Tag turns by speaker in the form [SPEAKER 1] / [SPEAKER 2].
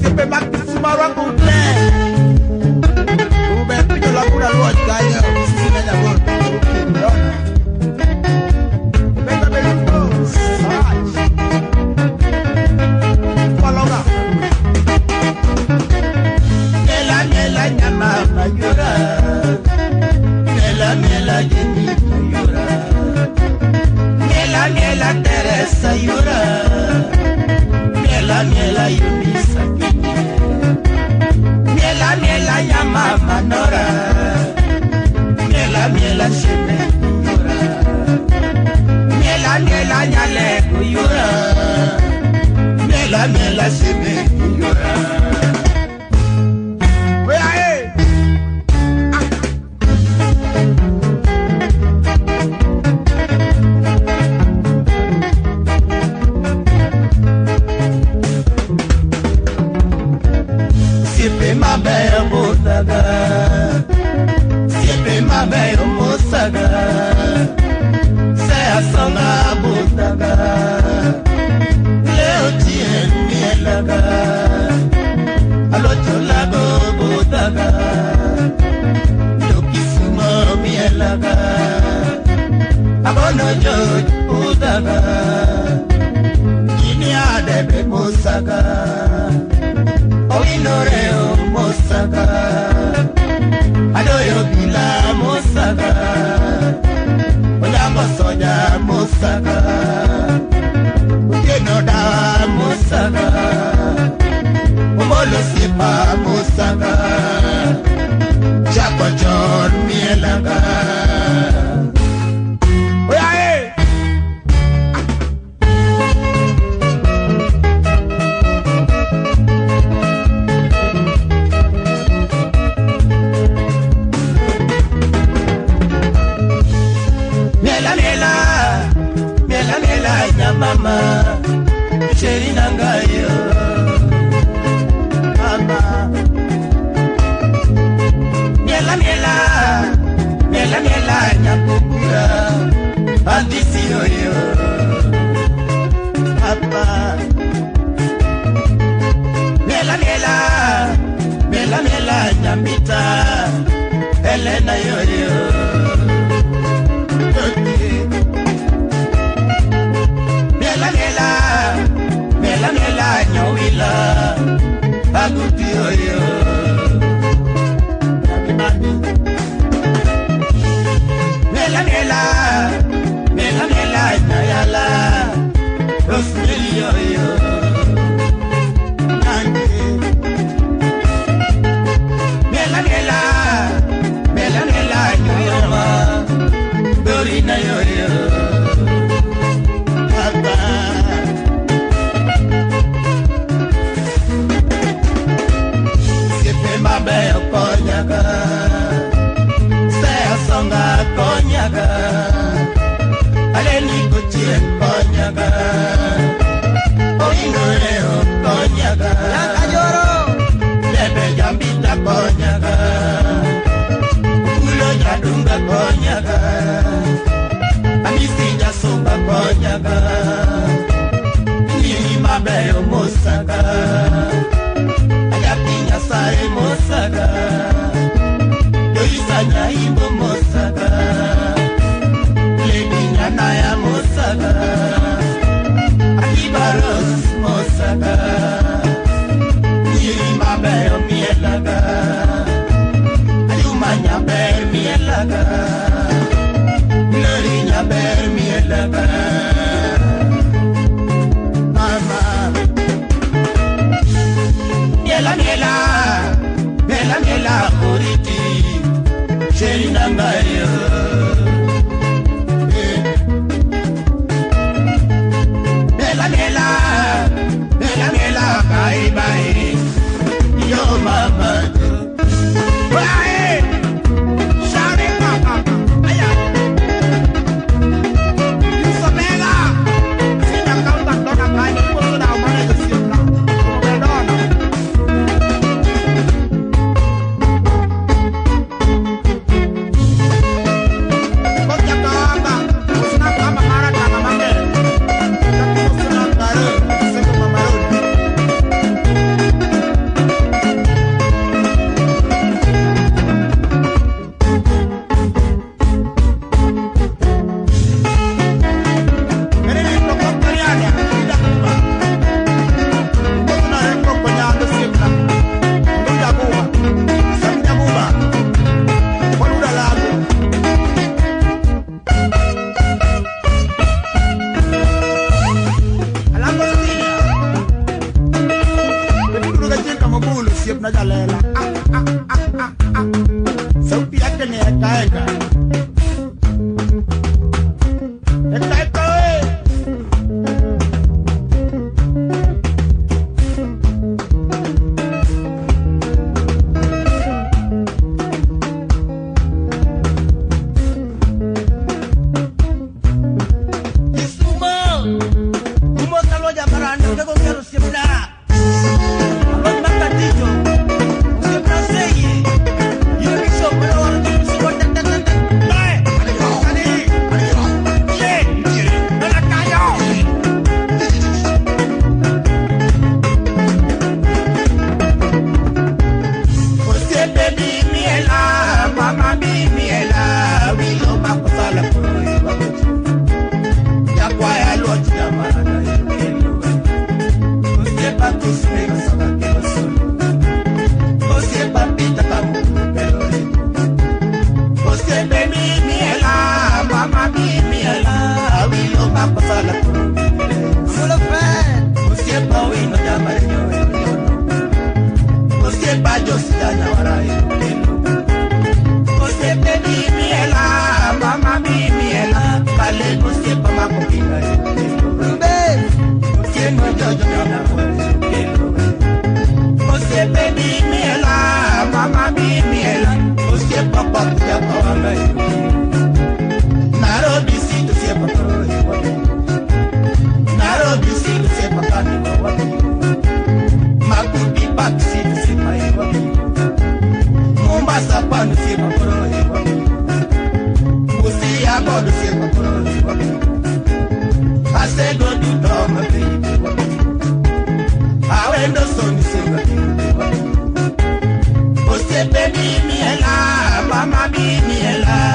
[SPEAKER 1] Sipe makisumara kumple ube pijo la pura luat kaya sisi nanya wote ukiona beta belupo saj palonga mela nyama mayura mela jeni mayura mela Teresa yura mela Yunisa kini mela nyama manora mela shime yura mela nyale yura mela shime yura. Sipe mabeyo musaga Sea songa butaga Leo tien mielaga Alocho lago butaga Yokisumo mielaga Abono joj butaga Kini adebe musaga Oinoreo musaga Adoyo bila musaga Onyamo soja musaga Ugeno dawa musaga Umolo sipa musaga Chako John mielaga Mela nyamama Sheri nangayo Mama Mela nyapukura Bandisi yoyo Papa Mela nyambita Elena yoyo Mela nyawila Aguti oyo Mela nyayala Rosemary oyo Mela nyayama Dorina yoyo Mabeyo konyaga Sea songa konyaga Aleni kuchien konyaga Oinoreo konyaga Yaka yoro Lebe jambita konyaga Ulo jadunga konyaga Amisi jasumba konyaga Nini mabeyo musaga Ayapinya sae musaga Yoisanya imbo musaga Lebinya naya musaga Akibaros musaga Yiri mabeyo mielaga Ayumanya ber mielaga Lorinya ber mielaga Mela oriti Sheri nangayo Mela I say go do dog my baby. I went to son sing. O se baby mi ela, mama mi ela.